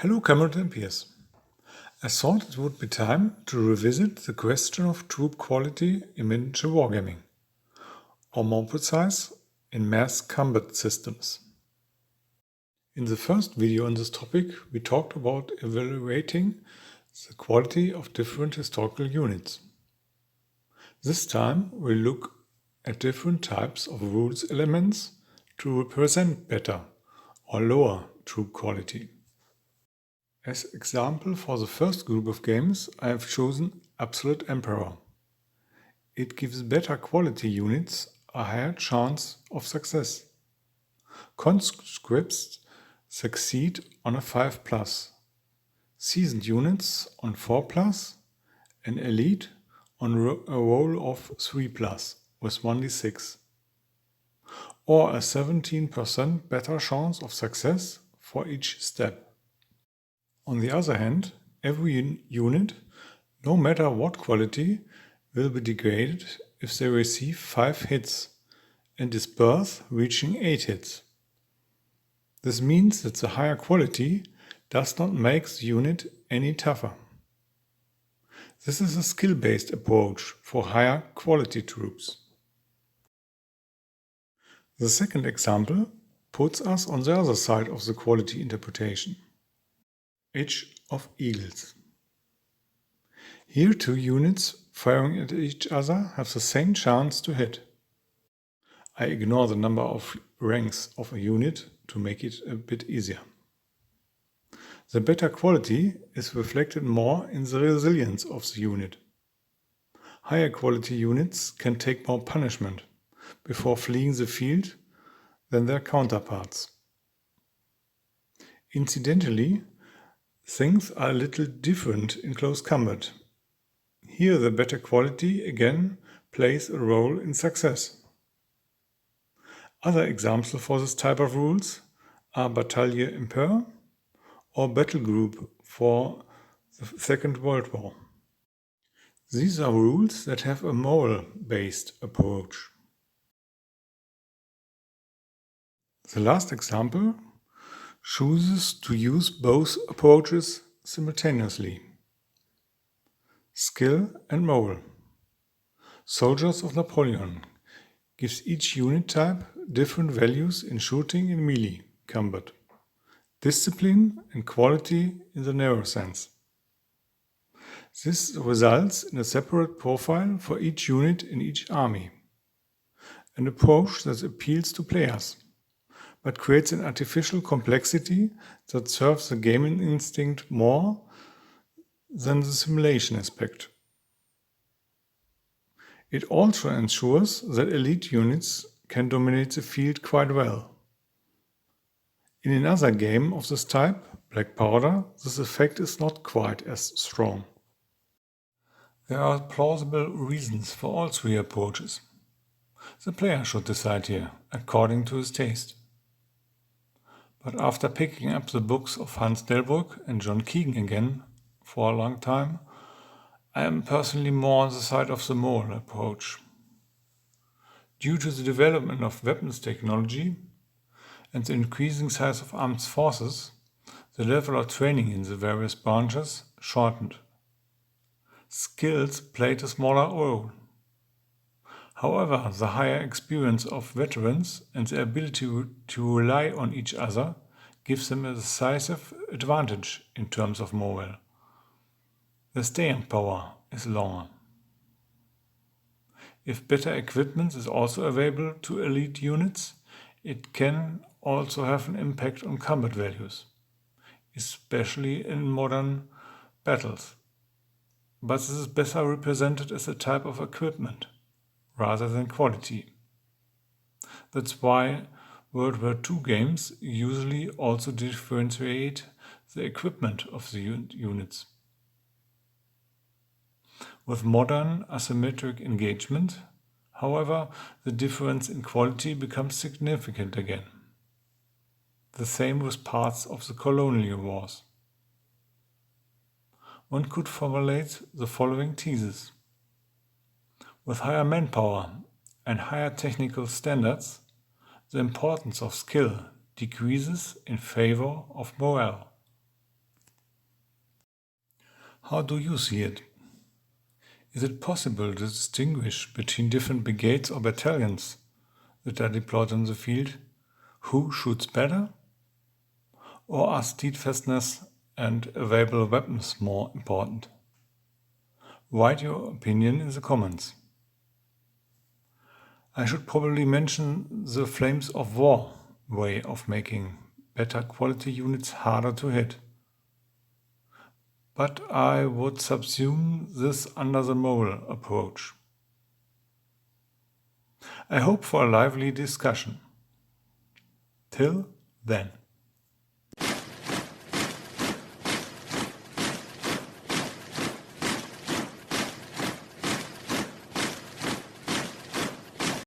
Hello, comrades and peers. I thought it would be time to revisit the question of troop quality in miniature wargaming, or more precise, in mass combat systems. In the first video on this topic, we talked about evaluating the quality of different historical units. This time, we'll look at different types of rules elements to represent better or lower troop quality. As example for the first group of games, I have chosen Absolute Emperor. It gives better quality units a higher chance of success. Conscripts succeed on a 5+, seasoned units on 4+, and elite on a roll of 3+ with 1d6, or a 17% better chance of success for each step. On the other hand, every unit, no matter what quality, will be degraded if they receive 5 hits and disperse reaching 8 hits. This means that the higher quality does not make the unit any tougher. This is a skill-based approach for higher quality troops. The second example puts us on the other side of the quality interpretation. Age of Eagles. Here 2 units firing at each other have the same chance to hit. I ignore the number of ranks of a unit to make it a bit easier. The better quality is reflected more in the resilience of the unit. Higher quality units can take more punishment before fleeing the field than their counterparts. Incidentally, things are a little different in close combat. Here the better quality again plays a role in success. Other examples for this type of rules are Bataille Impair or Battlegroup for the Second World War. These are rules that have a moral-based approach. The last example chooses to use both approaches simultaneously. Skill and moral. Soldiers of Napoleon gives each unit type different values in shooting and melee combat, discipline and quality in the narrow sense. This results in a separate profile for each unit in each army, an approach that appeals to players, but creates an artificial complexity that serves the gaming instinct more than the simulation aspect. It also ensures that elite units can dominate the field quite well. In another game of this type, Black Powder, this effect is not quite as strong. There are plausible reasons for all 3 approaches. The player should decide here, according to his taste. But after picking up the books of Hans Delbrück and John Keegan again for a long time, I am personally more on the side of the moral approach. Due to the development of weapons technology and the increasing size of armed forces, the level of training in the various branches shortened. Skills played a smaller role. However, the higher experience of veterans and the ability to rely on each other gives them a decisive advantage in terms of morale. The staying power is longer. If better equipment is also available to elite units, it can also have an impact on combat values, especially in modern battles. But this is better represented as a type of equipment rather than quality. That's why World War II games usually also differentiate the equipment of the units. With modern asymmetric engagement, however, the difference in quality becomes significant again. The same with parts of the colonial wars. One could formulate the following thesis. With higher manpower and higher technical standards, the importance of skill decreases in favor of morale. How do you see it? Is it possible to distinguish between different brigades or battalions that are deployed on the field? Who shoots better? Or are steadfastness and available weapons more important? Write your opinion in the comments. I should probably mention the Flames of War way of making better quality units harder to hit. But I would subsume this under the moral approach. I hope for a lively discussion. Till then.